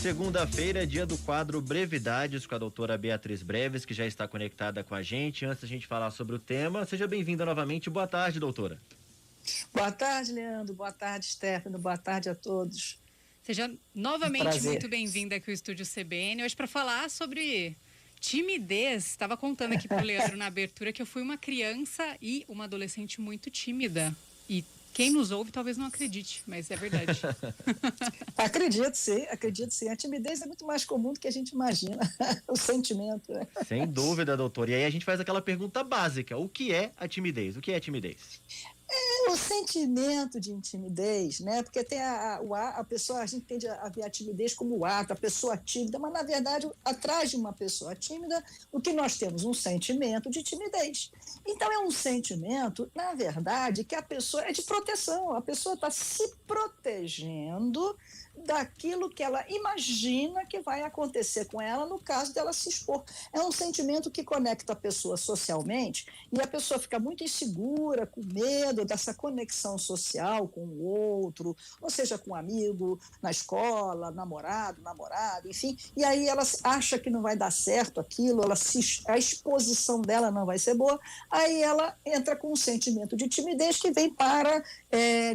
Segunda-feira é dia do quadro Brevidades com a doutora Beatriz Breves, que já está conectada com a gente. Antes da gente falar sobre o tema, seja bem-vinda novamente. Boa tarde, doutora. Boa tarde, Leandro. Boa tarde, Stefano. Boa tarde a todos. Seja novamente muito bem-vinda aqui ao Estúdio CBN. Hoje para falar sobre timidez. Estava contando aqui para o Leandro na abertura que eu fui uma criança e uma adolescente muito tímida. E quem nos ouve talvez não acredite, mas é verdade. Acredito sim. A timidez é muito mais comum do que a gente imagina, o sentimento. Né? Sem dúvida, doutor. E aí a gente faz aquela pergunta básica: o que é a timidez? O que é timidez? O sentimento de timidez, né? Porque tem a pessoa, a gente tende a ver a timidez como o ato, a pessoa tímida, mas na verdade, atrás de uma pessoa tímida, o que nós temos? Um sentimento de timidez. Então, é um sentimento, na verdade, que a pessoa é de proteção, a pessoa está se protegendo daquilo que ela imagina que vai acontecer com ela no caso dela se expor. É um sentimento que conecta a pessoa socialmente e a pessoa fica muito insegura, com medo dessa conexão social com o outro, ou seja, com um amigo, na escola, namorado, enfim, e aí ela acha que não vai dar certo aquilo, a exposição dela não vai ser boa, aí ela entra com um sentimento de timidez que vem para,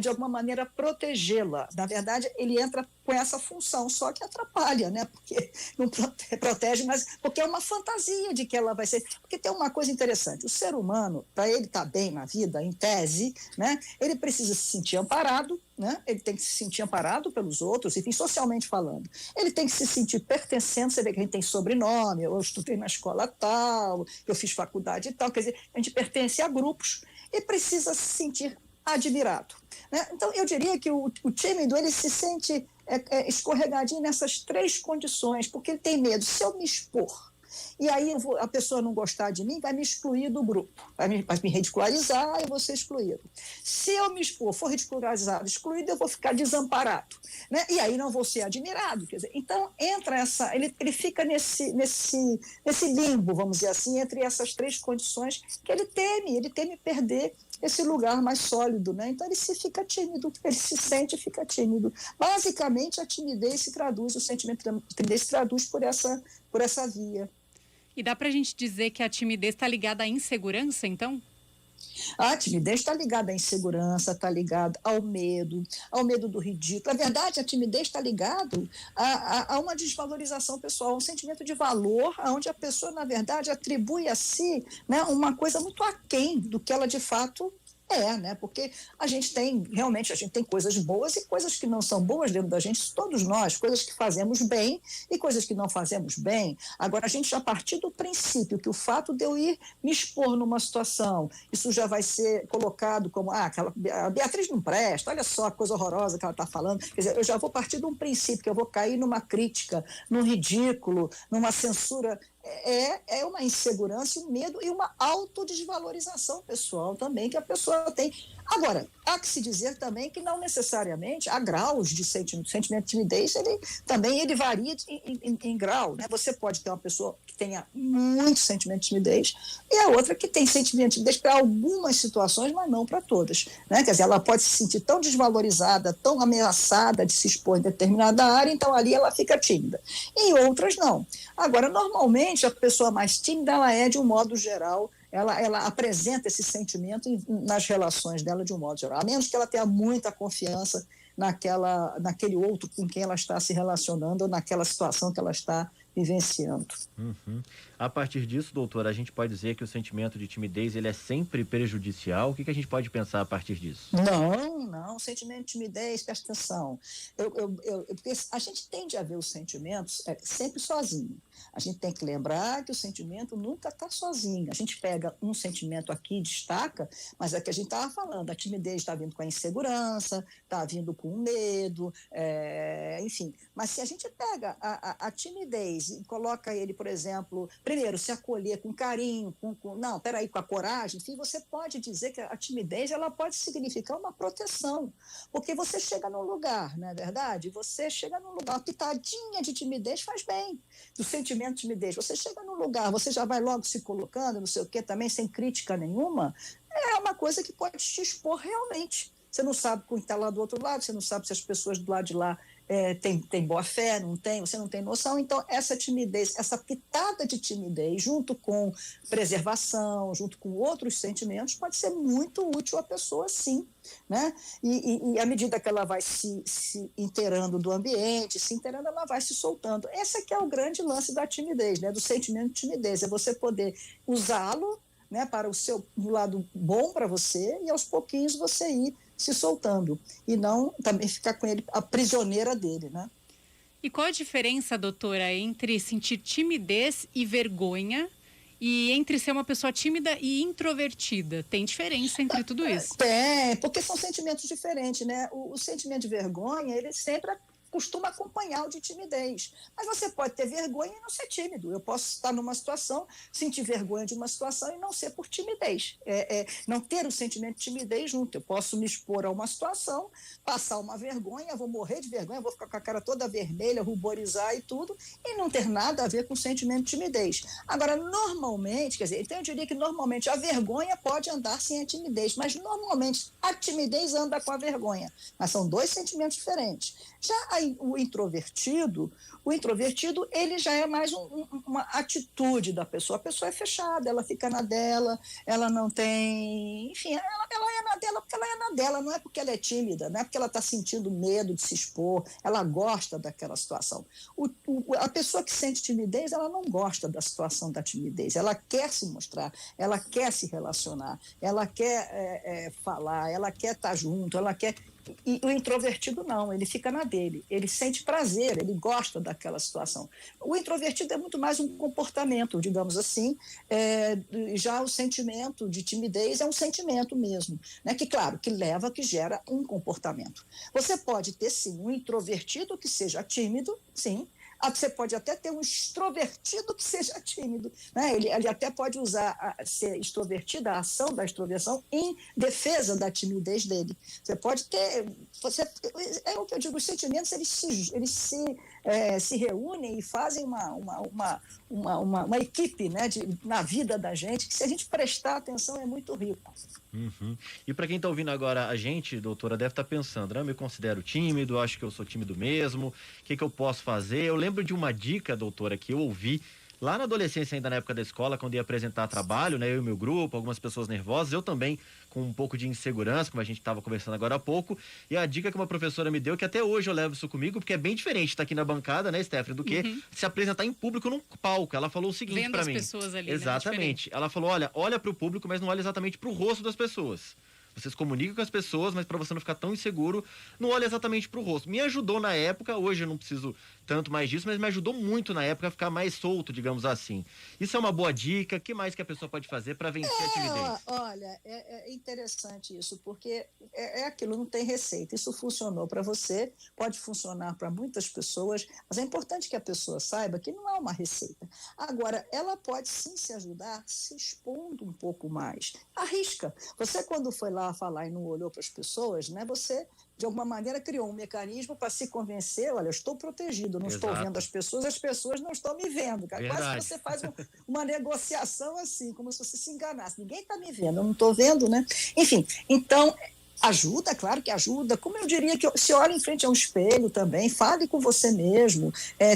de alguma maneira, protegê-la. Na verdade, ele entra com essa função, só que atrapalha, né? Porque não protege, mas porque é uma fantasia de que ela vai ser. Porque tem uma coisa interessante: o ser humano, para ele estar bem na vida, em tese, né, ele precisa se sentir amparado, né? Ele tem que se sentir amparado pelos outros, enfim, socialmente falando. Ele tem que se sentir pertencendo, você vê que a gente tem sobrenome, eu estudei na escola tal, eu fiz faculdade e tal, quer dizer, a gente pertence a grupos e precisa se sentir admirado. Né? Então, eu diria que o tímido, ele se sente escorregadinho nessas três condições, porque ele tem medo. Se eu me expor, e aí a pessoa não gostar de mim, vai me excluir do grupo, vai me ridicularizar, eu vou ser excluído. Se eu me expor, for ridicularizado, excluído, eu vou ficar desamparado, né? E aí não vou ser admirado. Quer dizer, então, entra ele fica nesse limbo, vamos dizer assim, entre essas três condições que ele teme perder esse lugar mais sólido, né? Então ele fica tímido, ele se sente e fica tímido. Basicamente, a timidez se traduz, o sentimento de timidez se traduz por essa via. E dá pra gente dizer que a timidez está ligada à insegurança, então? A timidez está ligada à insegurança, está ligada ao medo do ridículo. Na verdade, a timidez está ligada a uma desvalorização pessoal, a um sentimento de valor, onde a pessoa, na verdade, atribui a si, né, uma coisa muito aquém do que ela de fato né? Porque a gente tem coisas boas e coisas que não são boas dentro da gente, todos nós, coisas que fazemos bem e coisas que não fazemos bem. Agora, a gente já partir do princípio que o fato de eu ir me expor numa situação, isso já vai ser colocado como, a Beatriz não presta, olha só a coisa horrorosa que ela está falando. Quer dizer, eu já vou partir de um princípio que eu vou cair numa crítica, num ridículo, numa censura. É uma insegurança, um medo e uma autodesvalorização pessoal também que a pessoa tem. Agora, há que se dizer também que não necessariamente há graus de sentimento de timidez, ele varia em grau. Né? Você pode ter uma pessoa que tenha muito sentimento de timidez e a outra que tem sentimento de timidez para algumas situações, mas não para todas. Né? Quer dizer, ela pode se sentir tão desvalorizada, tão ameaçada de se expor em determinada área, então ali ela fica tímida. Em outras, não. Agora, normalmente, a pessoa mais tímida, ela é, de um modo geral, ela apresenta esse sentimento nas relações dela de um modo geral, a menos que ela tenha muita confiança naquele outro com quem ela está se relacionando ou naquela situação que ela está vivenciando. Uhum. A partir disso, doutora, a gente pode dizer que o sentimento de timidez ele é sempre prejudicial? O que a gente pode pensar a partir disso? Não, o sentimento de timidez, presta atenção. Porque a gente tende a ver os sentimentos sempre sozinho. A gente tem que lembrar que o sentimento nunca está sozinho. A gente pega um sentimento aqui, destaca, mas é que a gente estava falando, a timidez está vindo com a insegurança, está vindo com o medo, enfim. Mas se a gente pega a timidez e coloca ele, por exemplo, primeiro, se acolher com carinho, com a coragem, enfim, você pode dizer que a timidez ela pode significar uma proteção, porque você chega num lugar, não é verdade? Você chega num lugar, uma pitadinha de timidez faz bem, do sentimento de timidez. Você chega num lugar, você já vai logo se colocando, não sei o quê, também sem crítica nenhuma, é uma coisa que pode te expor realmente. você não sabe quem está lá do outro lado, você não sabe se as pessoas do lado de lá tem boa fé, não tem, você não tem noção. Então, essa timidez, essa pitada de timidez, junto com preservação, junto com outros sentimentos, pode ser muito útil à pessoa, sim. Né? E à medida que ela vai se inteirando do ambiente, se inteirando, ela vai se soltando. Esse aqui é o grande lance da timidez, né? Do sentimento de timidez, é você poder usá-lo, né, para o seu lado bom para você, e aos pouquinhos você ir se soltando, e não também ficar com ele, a prisioneira dele, né? E qual a diferença, doutora, entre sentir timidez e vergonha, e entre ser uma pessoa tímida e introvertida? Tem diferença entre tudo isso? Tem, porque são sentimentos diferentes, né? O sentimento de vergonha, ele sempre costuma acompanhar o de timidez. Mas você pode ter vergonha e não ser tímido. Eu posso estar numa situação, sentir vergonha de uma situação e não ser por timidez. Não ter o sentimento de timidez junto. Eu posso me expor a uma situação, passar uma vergonha, vou morrer de vergonha, vou ficar com a cara toda vermelha, ruborizar e tudo, e não ter nada a ver com o sentimento de timidez. Agora, normalmente, quer dizer, então eu diria que normalmente a vergonha pode andar sem a timidez, mas normalmente a timidez anda com a vergonha. Mas são dois sentimentos diferentes. Já o introvertido, ele já é mais uma atitude da pessoa. A pessoa é fechada, ela fica na dela, ela não tem... Enfim, ela é na dela porque ela é na dela, não é porque ela é tímida, não é porque ela está sentindo medo de se expor, ela gosta daquela situação. A pessoa que sente timidez, ela não gosta da situação da timidez, ela quer se mostrar, ela quer se relacionar, ela quer falar, ela quer estar junto, ela quer... E o introvertido não, ele fica na dele, ele sente prazer, ele gosta daquela situação. O introvertido é muito mais um comportamento, digamos assim, já o sentimento de timidez é um sentimento mesmo, né? Que claro, que gera um comportamento. Você pode ter sim um introvertido que seja tímido, sim. Você pode até ter um extrovertido que seja tímido, né? Ele até pode ser extrovertido, a ação da extroversão, em defesa da timidez dele. Você pode ter... é o que eu digo, os sentimentos eles se reúnem e fazem uma equipe, né, na vida da gente, que se a gente prestar atenção é muito rico. Uhum. E para quem está ouvindo agora a gente, doutora, deve estar pensando, né? Eu me considero tímido, acho que eu sou tímido mesmo, o que eu posso fazer? Eu lembro de uma dica, doutora, que eu ouvi lá na adolescência, ainda na época da escola, quando ia apresentar trabalho, né? Eu e meu grupo, algumas pessoas nervosas, eu também com um pouco de insegurança, como a gente estava conversando agora há pouco, e a dica que uma professora me deu, que até hoje eu levo isso comigo, porque é bem diferente estar aqui na bancada, né, Stephanie, do que se apresentar em público num palco. Ela falou o seguinte para mim. Vendo as pessoas ali, exatamente. Né? Ela falou, olha para o público, mas não olha exatamente para o rosto das pessoas. Vocês comunicam com as pessoas, mas para você não ficar tão inseguro, não olha exatamente pro rosto. Me ajudou na época, hoje eu não preciso tanto mais disso, mas me ajudou muito na época a ficar mais solto, digamos assim. Isso é uma boa dica. O que mais que a pessoa pode fazer para vencer a timidez? Olha, é interessante isso, porque é aquilo, não tem receita. Isso funcionou para você, pode funcionar para muitas pessoas, mas é importante que a pessoa saiba que não é uma receita. Agora, ela pode sim se ajudar se expondo um pouco mais. Arrisca. Você, quando foi lá falar e não olhou para as pessoas, né, você, de alguma maneira, criou um mecanismo para se convencer, olha, eu estou protegido, não estou vendo as pessoas não estão me vendo. Quase que você faz uma negociação assim, como se você se enganasse. Ninguém está me vendo, eu não estou vendo, né? Enfim, então... Ajuda, claro que ajuda. Como eu diria que se olhe em frente a um espelho também, fale com você mesmo,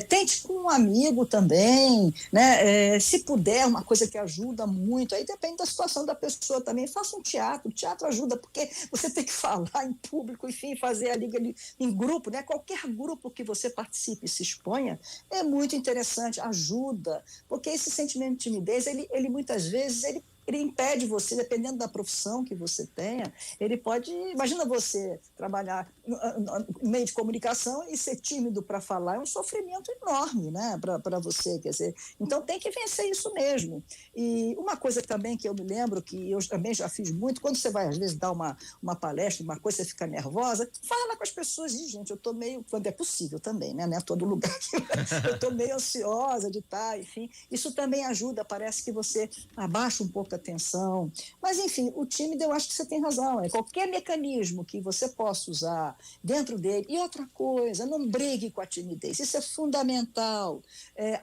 tente com um amigo também, né? Se puder, uma coisa que ajuda muito, aí depende da situação da pessoa também. Faça um teatro, o teatro ajuda, porque você tem que falar em público, enfim, fazer a liga em grupo, né? Qualquer grupo que você participe e se exponha é muito interessante, ajuda, porque esse sentimento de timidez, ele muitas vezes, ele impede você, dependendo da profissão que você tenha, ele pode... Imagina você trabalhar no meio de comunicação e ser tímido para falar, é um sofrimento enorme, né, para você, quer dizer, então tem que vencer isso mesmo. E uma coisa também que eu me lembro, que eu também já fiz muito, quando você vai às vezes dar uma palestra, uma coisa, você fica nervosa, fala com as pessoas, e gente, eu estou meio, quando é possível também, né, não é todo lugar que eu estou meio ansiosa de estar, enfim, isso também ajuda, parece que você abaixa um pouco a atenção. Mas, enfim, o tímido, eu acho que você tem razão. Qualquer mecanismo que você possa usar dentro dele. E outra coisa, não brigue com a timidez. Isso é fundamental.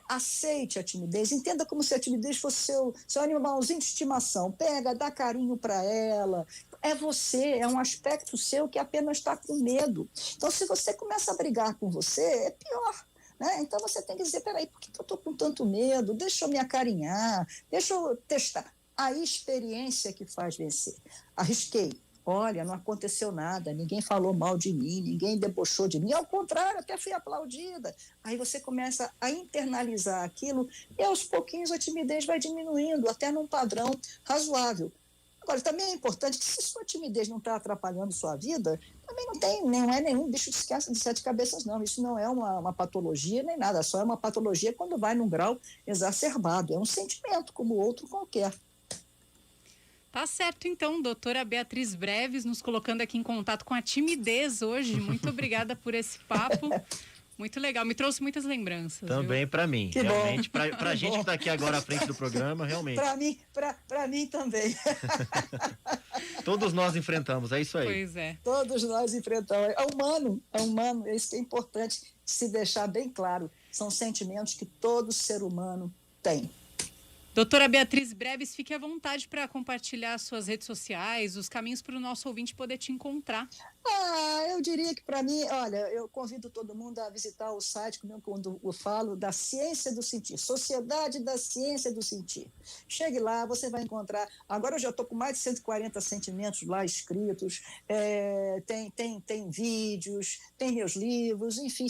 Aceite a timidez. Entenda como se a timidez fosse seu animalzinho de estimação. Pega, dá carinho para ela. é você, é um aspecto seu que apenas está com medo. Então, se você começa a brigar com você, é pior. Né? Então, você tem que dizer, peraí, por que eu estou com tanto medo? Deixa eu me acarinhar, deixa eu testar. A experiência que faz vencer. Arrisquei. Olha, não aconteceu nada, ninguém falou mal de mim, ninguém debochou de mim, ao contrário, até fui aplaudida. Aí você começa a internalizar aquilo e aos pouquinhos a timidez vai diminuindo, até num padrão razoável. Agora, também é importante que se sua timidez não está atrapalhando sua vida, também não é nenhum bicho de sete cabeças, não. Isso não é uma patologia nem nada, só é uma patologia quando vai num grau exacerbado. É um sentimento como outro qualquer. Tá certo, então, doutora Beatriz Breves, nos colocando aqui em contato com a timidez hoje. Muito obrigada por esse papo. Muito legal, me trouxe muitas lembranças. Também para mim, que realmente. Para a gente que está aqui agora à frente do programa, realmente. Para mim também. Todos nós enfrentamos, é isso aí. Pois é. Todos nós enfrentamos. É humano, é isso que é importante se deixar bem claro. São sentimentos que todo ser humano tem. Doutora Beatriz Breves, fique à vontade para compartilhar suas redes sociais, os caminhos para o nosso ouvinte poder te encontrar. Eu diria que para mim, olha, eu convido todo mundo a visitar o site, quando eu falo da Ciência do Sentir, Sociedade da Ciência do Sentir. Chegue lá, você vai encontrar, agora eu já estou com mais de 140 sentimentos lá escritos, tem vídeos, tem meus livros, enfim,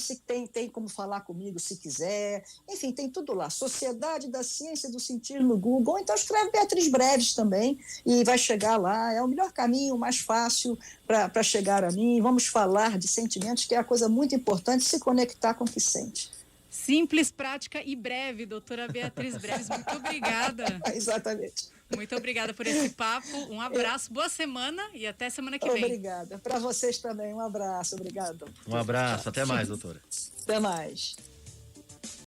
tem como falar comigo se quiser, enfim, tem tudo lá, Sociedade da Ciência do Sentir no Google, ou então escreve Beatriz Breves também, e vai chegar lá, é o melhor caminho, o mais fácil para chegar a mim. Vamos falar de sentimentos, que é a coisa muito importante, se conectar com o que sente. Simples, prática e breve, doutora Beatriz Breves, muito obrigada. Exatamente. Muito obrigada por esse papo, um abraço, boa semana e até semana que vem. Obrigada, para vocês também, um abraço, obrigada. Um abraço, até mais, doutora. Até mais.